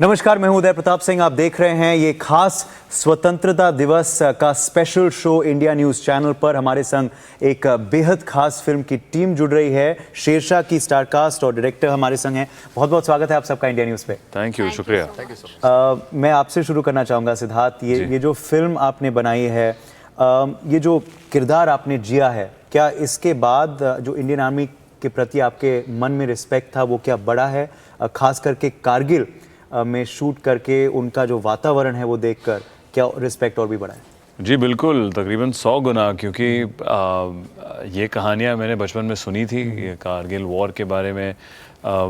नमस्कार, मैं हूं उदय प्रताप सिंह। आप देख रहे हैं ये खास स्वतंत्रता दिवस का special show India news channel पर। हमारे संग एक बेहद खास फिल्म की टीम जुड़ रही है। शेरशाह की स्टारकास्ट और डायरेक्टर हमारे संग हैं। बहुत बहुत स्वागत है आप सबका इंडिया न्यूज पे। थैंक यू, शुक्रिया। मैं आपसे शुरू करना चाहूँगा सिद्धार्थ, ये जो फिल्म आपने बनाई है, ये जो किरदार आपने जिया है, क्या इसके बाद जो इंडियन आर्मी के प्रति आपके मन में रिस्पेक्ट था वो क्या बढ़ा है? खास करके कारगिल में शूट करके उनका जो वातावरण है वो देखकर क्या रिस्पेक्ट और भी बढ़ा है? जी बिल्कुल, तकरीबन 100 गुना, क्योंकि ये कहानियाँ मैंने बचपन में सुनी थी। ये कारगिल वॉर के बारे में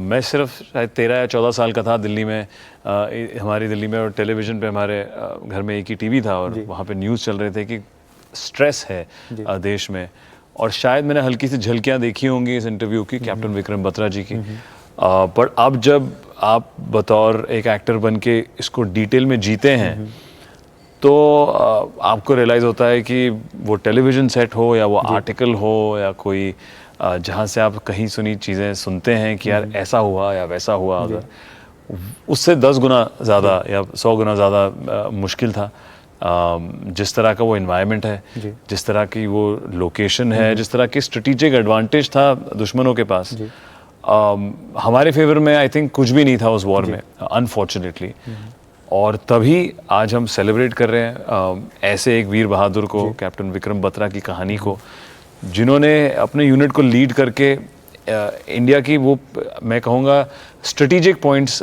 मैं सिर्फ शायद 13 या 14 साल का था। दिल्ली में हमारी दिल्ली में और टेलीविज़न पे हमारे घर में एक ही टीवी था और वहाँ पे न्यूज़ चल रहे थे कि स्ट्रेस है देश में। और शायद मैंने हल्की सी झलकियाँ देखी होंगी इस इंटरव्यू की, कैप्टन विक्रम बत्रा जी की। पर अब जब आप बतौर एक एक्टर बन के इसको डिटेल में जीते हैं तो आपको रियलाइज़ होता है कि वो टेलीविज़न सेट हो या वो आर्टिकल हो या कोई जहाँ से आप कहीं सुनी चीज़ें सुनते हैं कि यार ऐसा हुआ या वैसा हुआ, अगर उससे 10 गुना ज़्यादा या 100 गुना ज़्यादा मुश्किल था। जिस तरह का वो एनवायरनमेंट है, जिस तरह की वो लोकेशन है, जिस तरह की स्ट्रेटेजिक एडवांटेज था दुश्मनों के पास, हमारे फेवर में आई थिंक कुछ भी नहीं था उस वॉर में, अनफॉर्चुनेटली। और तभी आज हम सेलिब्रेट कर रहे हैं ऐसे एक वीर बहादुर को, कैप्टन विक्रम बत्रा की कहानी को, जिन्होंने अपने यूनिट को लीड करके इंडिया की वो, मैं कहूँगा, स्ट्रेटेजिक पॉइंट्स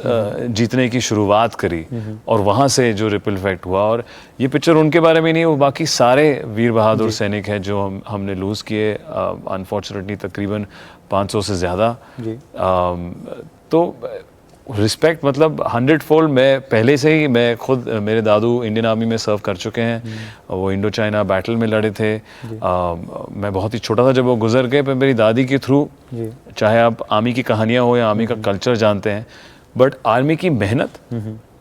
जीतने की शुरुआत करी। और वहाँ से जो रिपल इफेक्ट हुआ, और ये पिक्चर उनके बारे में नहीं, वो बाकी सारे वीर बहादुर सैनिक हैं जो हमने लूज़ किए, अनफॉर्चुनेटली तकरीबन 500 से ज़्यादा। तो रिस्पेक्ट मतलब 100 फोल्ड। मैं पहले से ही, मैं खुद, मेरे दादू इंडियन आर्मी में सर्व कर चुके हैं, वो इंडो चाइना बैटल में लड़े थे। मैं बहुत ही छोटा था जब वो गुजर गए, पर मेरी दादी के थ्रू, चाहे आप आर्मी की कहानियाँ हो या आर्मी का कल्चर जानते हैं, बट आर्मी की मेहनत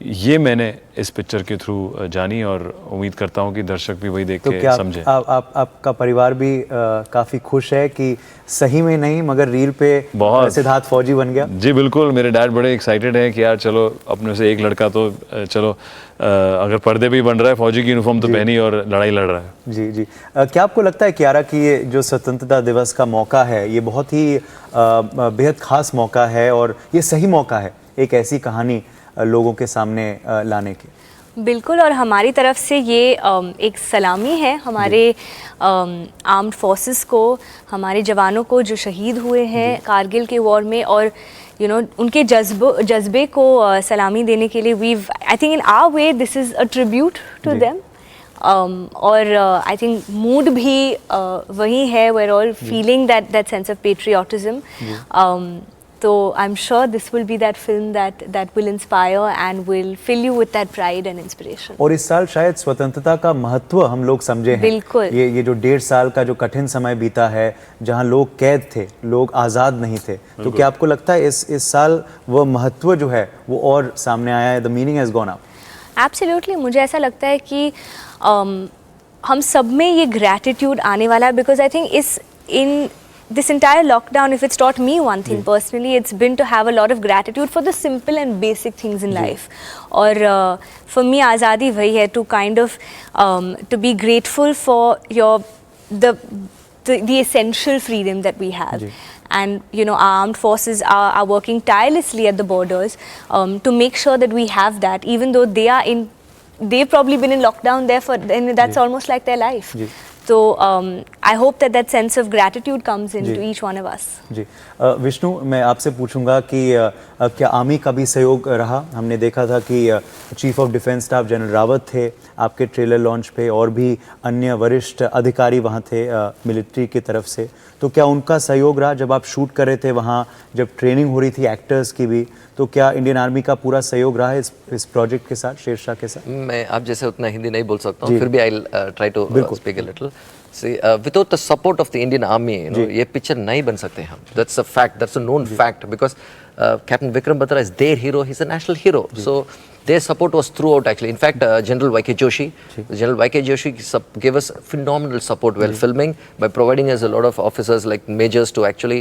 ये मैंने इस पिक्चर के थ्रू जानी, और उम्मीद करता हूँ कि दर्शक भी वही देख के समझे। आपका परिवार भी काफ़ी खुश है कि सही में नहीं मगर रील पे बहुत सिद्धार्थ फौजी बन गया? जी बिल्कुल, मेरे डैड बड़े एक्साइटेड हैं कि यार चलो अपने से एक लड़का तो चलो, अगर पर्दे भी बन रहा है, फौजी की यूनिफॉर्म तो पहनी और लड़ाई लड़ रहा है। जी। क्या आपको लगता है कियारा कि ये जो स्वतंत्रता दिवस का मौका है, ये बहुत ही बेहद खास मौका है और ये सही मौका है एक ऐसी कहानी लोगों के सामने लाने के? बिल्कुल, और हमारी तरफ से ये एक सलामी है हमारे आर्म्ड फोर्सेस को, हमारे जवानों को जो शहीद हुए हैं कारगिल के वॉर में, और उनके जज्बे को सलामी देने के लिए I think in our way this is a tribute to them. और आई थिंक मूड भी वही है, we are all feeling that sense of patriotism. So I'm sure this will be that film that will inspire and will fill you with that pride and inspiration. और इस साल शायद स्वतंत्रता का महत्व हम लोग समझे हैं। बिल्कुल। ये जो 1.5 साल का जो कठिन समय बीता है, जहां लोग कैद थे, लोग आज़ाद नहीं थे, तो क्या आपको लगता है इस साल वो महत्व जो है वो और सामने आया है? The meaning has gone up. Absolutely, मुझे ऐसा लगता है कि हम सब में ये gratitude आने वाला है, because I think this entire lockdown, if it's taught me one thing personally, it's been to have a lot of gratitude for the simple and basic things in life. और for me, आज़ादी वही है, to kind of to be grateful for the essential freedom that we have. And our armed forces are working tirelessly at the borders to make sure that we have that, even though they've probably been in lockdown there and that's almost like their life. So I hope that sense of gratitude comes into each one of us. जी, विष्णु, मैं आपसे पूछूंगा कि क्या army का भी सहयोग रहा? हमने देखा था कि chief of defence staff general Rawat थे आपके ट्रेलर लॉन्च पे, और भी अन्य वरिष्ठ अधिकारी वहाँ थे मिलिट्री की तरफ से, तो क्या उनका सहयोग रहा जब आप शूट कर रहे थे वहाँ, जब ट्रेनिंग हो रही थी एक्टर्स की भी? तो क्या इंडियन आर्मी का पूरा सहयोग रहा है इस प्रोजेक्ट के साथ, शेरशाह के साथ? मैं आप जैसे उतना हिंदी नहीं बोल सकता हूँ, फिर भी I try to speak a little. See, without the support of the Indian Army, ये पिक्चर नहीं बन सकते हम. That's a fact. That's a known fact because Captain Vikram Batra is their hero. He's a national hero. So their support was throughout actually. In fact, General Y.K. Joshi gave us phenomenal support while filming by providing us a lot of officers like majors to actually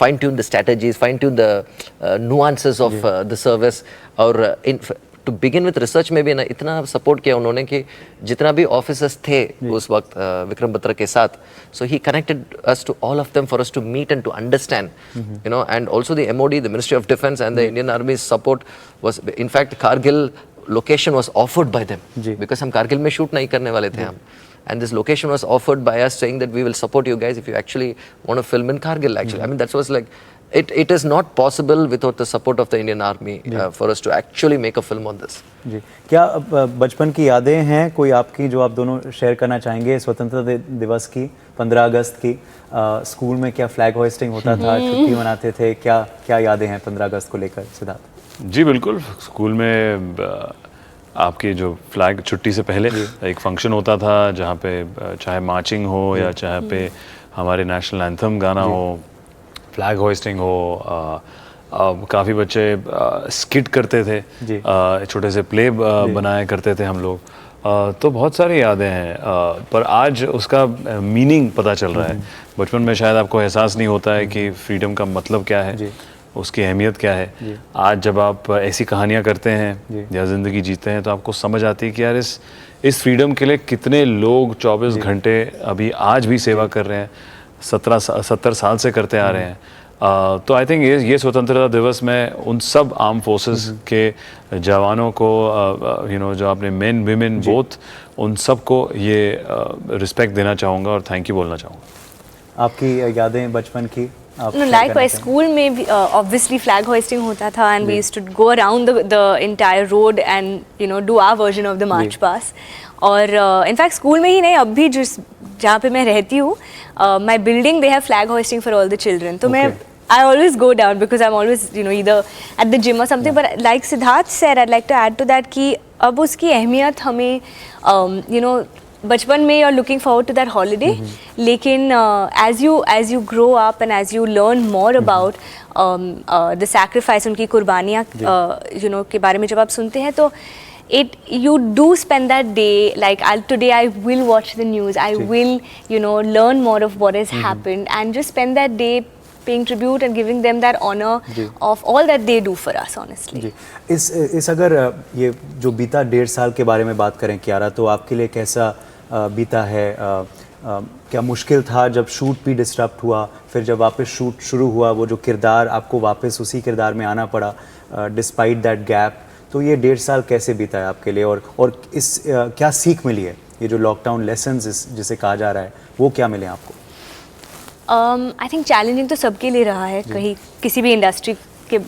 fine tune the strategies, fine tune the nuances of the service. और to begin with research में भी ना इतना support किया उन्होंने कि जितना भी officers थे उस वक्त विक्रम बत्रा के साथ, so he connected us to all of them for us to meet and to understand, you know, and also the MOD, the Ministry of Defence and the Indian Army's support was, in fact, Kargil location was offered by them because हम कारगिल में shoot नहीं करने वाले थे हम, and this location was offered by us saying that we will support you guys if you actually want to film in Kargil actually. I mean that was like it is not possible without the support of the Indian Army for us to actually make a film on this. जी, क्या बचपन की यादें हैं कोई आपकी जो आप दोनों शेयर करना चाहेंगे स्वतंत्रता दिवस की 15 अगस्त की? स्कूल में क्या फ्लैग होइस्टिंग होता था, छुट्टी मनाते थे, क्या क्या यादें हैं 15 अगस्त को लेकर सिद्धार्थ? जी बिल्कुल, स्कूल में आपकी जो फ्लैग छुट्टी से पहले एक फंक्शन होता था जहाँ पे चाहे मार्चिंग हो या चाहे पे हमारे नेशनल एंथम गाना हो, फ्लैग होइस्टिंग हो, काफ़ी बच्चे स्किट करते थे, छोटे से प्ले बनाया करते थे हम लोग, तो बहुत सारी यादें हैं, पर आज उसका मीनिंग पता चल रहा है। बचपन में शायद आपको एहसास नहीं होता है कि फ्रीडम का मतलब क्या है, उसकी अहमियत क्या है। आज जब आप ऐसी कहानियाँ करते हैं या ज़िंदगी जीते हैं तो आपको समझ आती है कि यार इस फ्रीडम के लिए कितने लोग 24 घंटे अभी आज भी सेवा कर रहे हैं, 70 साल से करते आ रहे हैं। तो आई थिंक ये स्वतंत्रता दिवस में उन सब आर्म फोर्सेस के जवानों को जो आपने मेन विमेन बोथ, उन सब को ये रिस्पेक्ट देना चाहूँगा और थैंक यू बोलना चाहूँगा। आपकी यादें बचपन की? Likewise, स्कूल में भी obviously flag hoisting होता था and we used to go around the entire road and do our version of the march past. और इनफैक्ट स्कूल में ही नहीं, अब भी जहाँ पे मैं रहती हूँ, my building they have flag hoisting for all the children. तो मैं I always go down because I'm always either at the gym or something. But like Siddharth said, I'd like to add to that कि अब उसकी अहमियत हमें बचपन में you're looking forward to that holiday, लेकिन as you grow up and as you learn more about the sacrifice, उनकी कुर्बानियाँ के बारे में जब आप सुनते हैं तो you do spend that day like today I will watch the news, I will learn more of what has happened and just spend that day paying tribute and giving them that honor of all that they do for us honestly. जी, इस अगर ये जो बीता 1.5 साल के बारे में बात करें कियारा, तो आपके लिए कैसा बीता है? क्या मुश्किल था जब शूट भी डिस्टर्ब हुआ, फिर जब वापस शूट शुरू हुआ वो जो किरदार आपको वापस उसी किरदार में आना पड़ा डिस्पाइट दैट गैप, तो ये 1.5 साल कैसे बीता है आपके लिए और इस क्या सीख मिली है? ये जो लॉकडाउन लेसन्स जिसे कहा जा रहा है वो क्या मिले आपको? आई थिंक चैलेंजिंग तो सबके लिए रहा है, कहीं किसी भी इंडस्ट्री के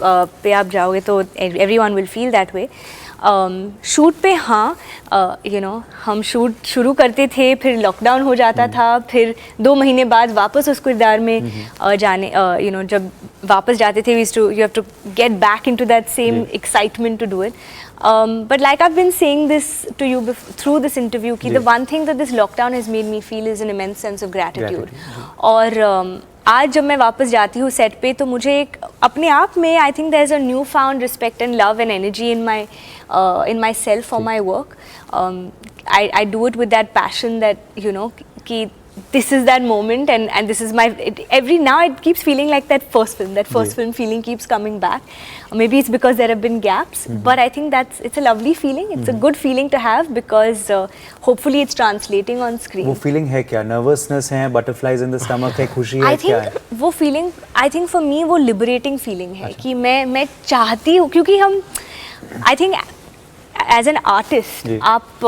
पे आप जाओगे तो everyone will feel that way. Shoot पे हाँ हम शूट शुरू करते थे, फिर लॉकडाउन हो जाता था, फिर 2 महीने बाद वापस उस किरदार में जाने जब वापस जाते थे you have to get back into that same excitement to do it. But like I've been saying this to you through this interview, कि the one thing that this lockdown has made me feel is an immense sense of gratitude. और आज जब मैं वापस जाती हूँ set पे तो मुझे एक अपने आप में I think there's a newfound respect and love and energy in myself for my work. I do it with that passion that कि this is that moment and this is my now it keeps feeling like that first film feeling keeps coming back. Maybe it's because there have been gaps, but I think it's a lovely feeling, it's a good feeling to have because hopefully it's translating on screen. वो feeling है क्या? Nervousness है, butterflies in the stomach है, खुशी है, क्या है? वो feeling I think for me वो liberating feeling है कि मैं चाहती हूँ, क्योंकि हम I think as an artist आप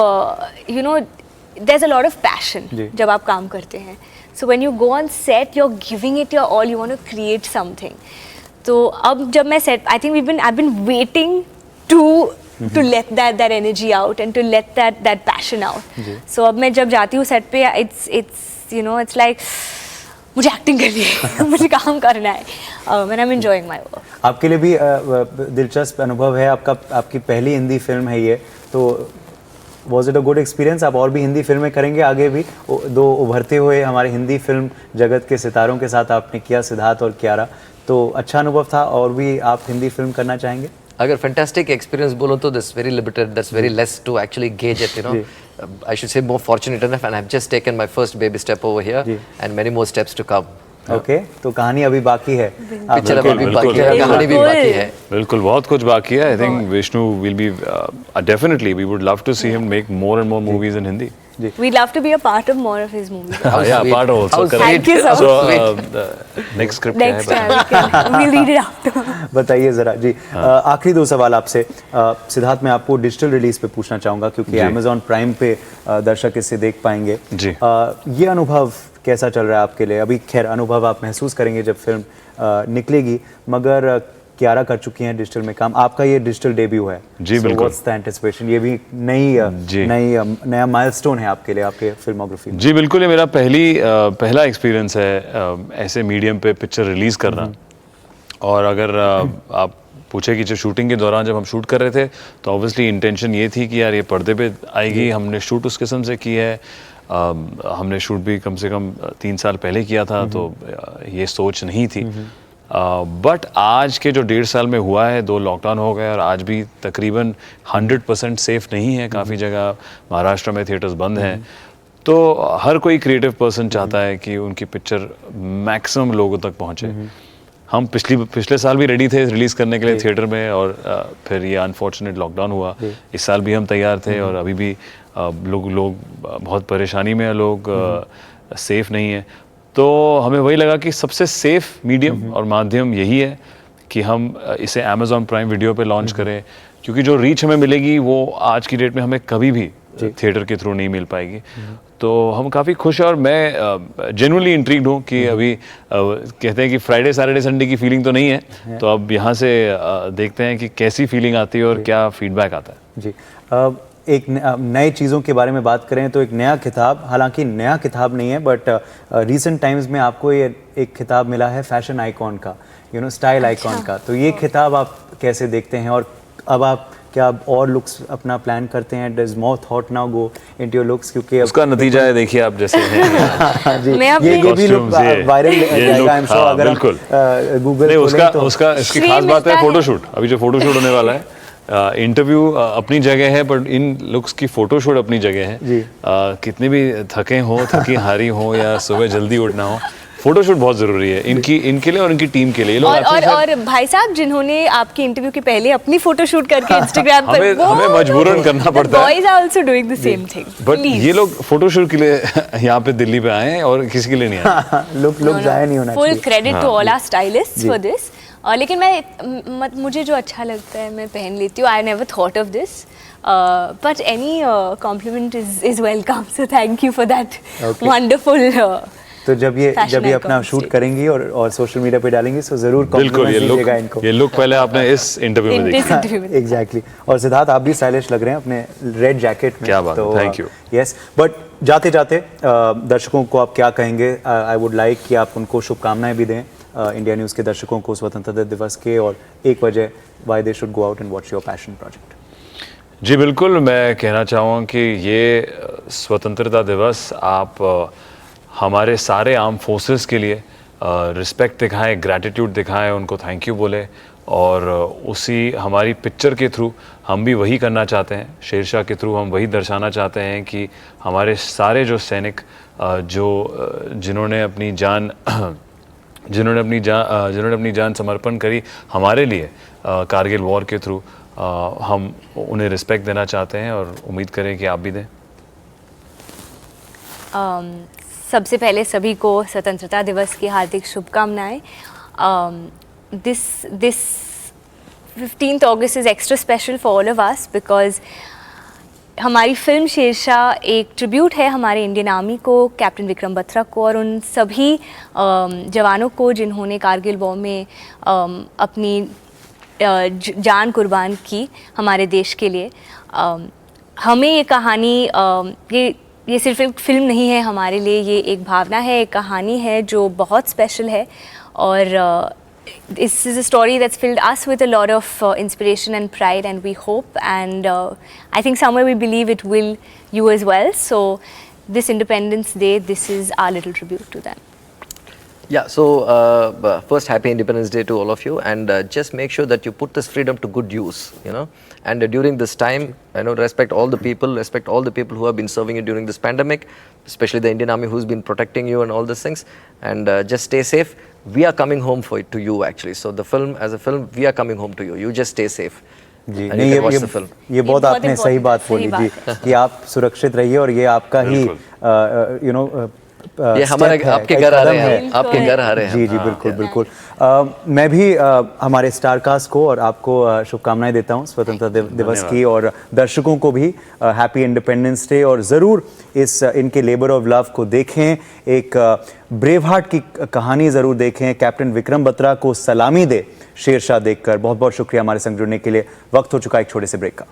there's a lot of passion जब आप काम करते हैं. So when you go on set, you're giving it your all. You want to create something. तो अब जब मैं set, I think I've been waiting to let that energy out and to let that passion out. So अब मैं जब जाती हूँ set पे, it's like मुझे एक्टिंग करनी है, मुझे काम करना है, and I'm enjoying my work. आपके लिए भी दिलचस्प अनुभव है, आपकी पहली हिंदी फिल्म है ये, तो was it a good experience? आप और भी हिंदी फिल्में करेंगे आगे भी? 2 उभरते हुए हमारे हिंदी फिल्म जगत के सितारों के साथ आपने किया, सिद्धार्थ और कियारा, तो अच्छा अनुभव था, और भी आप हिंदी फिल्म करना चाहेंगे? अगर फैंटास्टिक एक्सपीरियंस बोलो तो this very limited, that's very less to actually gauge it, you know. I should say more fortunate enough, and I've just taken my first baby step over here, and many more steps to come. Okay तो कहानी अभी बाकी है. Picture अभी बिल्कुल, बाकी है, कहानी भी बाकी है. बिल्कुल बहुत कुछ बाकी है. I think Vishnu will be definitely we would love to see him make more and more movies in Hindi. We'd love to be a part of more of his movies. Yeah, sweet. part also. How correct. Thank you so So next script क्या Next है? time we'll read it after. बताइए जरा जी. आखिरी दो सवाल आपसे. सिद्धार्थ, मैं आपको डिजिटल रिलीज पे पूछना चाहूँगा क्योंकि Amazon प्राइम पे दर्शक इसे देख पाएंगे. जी. ये अनुभव कैसा चल रहा है आपके लिए? अभी खैर अनुभव आप महसूस करेंगे जब फिल्म निकलेगी, मगर कियारा कर चुकी हैं डिजिटल में काम. आपका ये डिजिटल डेब्यू है. जी, बिल्कुल. What's the anticipation? ये भी नया माइलस्टोन है आपके लिए, आपके फिल्मोग्राफी में. जी बिल्कुल, ये मेरा पहला एक्सपीरियंस है ऐसे मीडियम पे पिक्चर रिलीज करना. और अगर आप पूछे कि जो शूटिंग के दौरान जब हम शूट कर रहे थे तो ऑब्वियसली इंटेंशन ये थी कि यार ये पर्दे पे आएगी. हमने शूट उस किस्म से की है. हमने शूट भी कम से कम 3 साल पहले किया था, तो ये सोच नहीं थी. बट आज के जो 1.5 साल में हुआ है, 2 लॉकडाउन हो गए और आज भी तकरीबन 100% सेफ नहीं है. काफ़ी जगह महाराष्ट्र में थिएटर्स बंद हैं. तो हर कोई क्रिएटिव पर्सन चाहता है कि उनकी पिक्चर मैक्सिमम लोगों तक पहुंचे. हम पिछले साल भी रेडी थे रिलीज़ करने के लिए थिएटर में, और फिर ये अनफॉर्चुनेट लॉकडाउन हुआ. इस साल भी हम तैयार थे और अभी भी लोग बहुत परेशानी में हैं, लोग सेफ नहीं है. तो हमें वही लगा कि सबसे सेफ मीडियम और माध्यम यही है कि हम इसे Amazon प्राइम वीडियो पे लॉन्च करें, क्योंकि जो रीच हमें मिलेगी वो आज की डेट में हमें कभी भी थिएटर के थ्रू नहीं मिल पाएगी. तो हम काफ़ी खुश हैं और मैं जेन्युइनली इंट्रिग्ड हूँ कि अभी कहते हैं कि फ्राइडे सैटरडे संडे की फीलिंग तो नहीं है, तो अब यहाँ से देखते हैं कि कैसी फीलिंग आती है और क्या फीडबैक आता है. जी. एक नए चीज़ों के बारे में बात करें तो एक नया खिताब, हालांकि नया खिताब नहीं है, बट रीसेंट टाइम्स में आपको ये एक खिताब मिला है फैशन आइकॉन का, स्टाइल आइकॉन का. तो ये खिताब आप कैसे देखते हैं, और अब आप क्या और लुक्स अपना प्लान करते हैं? Does more thought now go into your looks? क्योंकि उसका नतीजा है, देखिए आप जैसे हैं. जी, मैं ये भी लुक वायरल जाएगा, आई एम श्योर. अगर बिल्कुल गूगल उसका इसकी खास बात है फोटोशूट. अभी जो फोटोशूट होने वाला है, इंटरव्यू अपनी जगह है, बट इन लुक्स की फोटोशूट अपनी जगह है. कितने भी थकी हारी हो या सुबह जल्दी उठना हो, फोटोशूट बहुत जरूरी है इनके लिए और इनकी टीम के लिए. और भाई साहब जिन्होंने आपकी इंटरव्यू के पहले अपनी फोटोशूट करके इंस्टाग्राम पर हमें मजबूरन करना पड़ता है. Boys are also doing the same thing. But ये लोग फोटोशूट के लिए यहाँ पे दिल्ली पे आए हैं और किसी के लिए नहीं आए. लुक जाया नहीं होना चाहिए. Full credit to all our stylists for this. लेकिन मुझे जो अच्छा लगता है मैं पहन लेती हूँ. I never thought of this, but any compliment is welcome, so thank you for that wonderful. तो जब ये अपना शूट करेंगी और सोशल मीडिया पे डालेंगी, सो जरूर कॉम्प्लीमेंट दीजिएगा इनको. ये लुक पहले आपने इस इंटरव्यू में देखा. एग्जैक्टली. और सिद्धार्थ, आप भी स्टाइलिश लग रहे हैं अपने रेड जैकेट में. क्या बात है, थैंक यू. यस, बट जाते जाते दर्शकों को आप क्या कहेंगे? आई वुड लाइक कि आप उनको शुभकामनाएं भी दें, इंडिया न्यूज़ के दर्शकों को स्वतंत्रता दिवस के, और एक वजह why they should go out and watch your passion project. जी बिल्कुल, मैं कहना चाहूँगा कि ये स्वतंत्रता दिवस आप हमारे सारे आर्म फोर्सेस के लिए रिस्पेक्ट दिखाएं, ग्रैटिट्यूड दिखाएं, उनको थैंक यू बोले. और उसी हमारी पिक्चर के थ्रू हम भी वही करना चाहते हैं. शेरशाह के थ्रू हम वही दर्शाना चाहते हैं कि हमारे सारे जो सैनिक जिन्होंने अपनी जान समर्पण करी हमारे लिए कारगिल वॉर के थ्रू, हम उन्हें रिस्पेक्ट देना चाहते हैं और उम्मीद करें कि आप भी दें. सबसे पहले सभी को स्वतंत्रता दिवस की हार्दिक शुभकामनाएं. This 15th August is extra special for all of us because हमारी फिल्म शेरशाह एक ट्रिब्यूट है हमारे इंडियन आर्मी को, कैप्टन विक्रम बत्रा को और उन सभी जवानों को जिन्होंने कारगिल वॉर में अपनी जान कुर्बान की हमारे देश के लिए. हमें ये कहानी ये सिर्फ एक फिल्म नहीं है हमारे लिए, ये एक भावना है, एक कहानी है जो बहुत स्पेशल है. और this is a story that's filled us with a lot of inspiration and pride, and we hope and I think somewhere we believe it will you as well. So this Independence Day, this is our little tribute to them. Yeah, so first, happy Independence Day to all of you, and just make sure that you put this freedom to good use, you know. And during this time, respect all the people who have been serving you during this pandemic, especially the Indian Army who's been protecting you and all these things. And just stay safe. We are coming home to you actually. So the film, as a film, we are coming home to you. You just stay safe. Ji And नहीं you can watch the film. ये बहुत बहुत आपने important सही बात सही बोली बात जी कि आप सुरक्षित रहिए और ये आपका ही यू नो ये हमारे आपके घर आ रहे हैं, आपके घर आ रहे हैं। जी जी बिल्कुल बिल्कुल मैं भी हमारे स्टार कास्ट को और आपको शुभकामनाएं देता हूं स्वतंत्रता दिवस की और दर्शकों को भी हैप्पी इंडिपेंडेंस डे और ज़रूर इनके लेबर ऑफ लव को देखें एक ब्रेव हार्ट की कहानी ज़रूर देखें कैप्टन विक्रम बत्रा को सलामी दे शेरशाह देखकर बहुत बहुत शुक्रिया हमारे संग जुड़ने के लिए वक्त हो चुका एक छोटे से ब्रेक का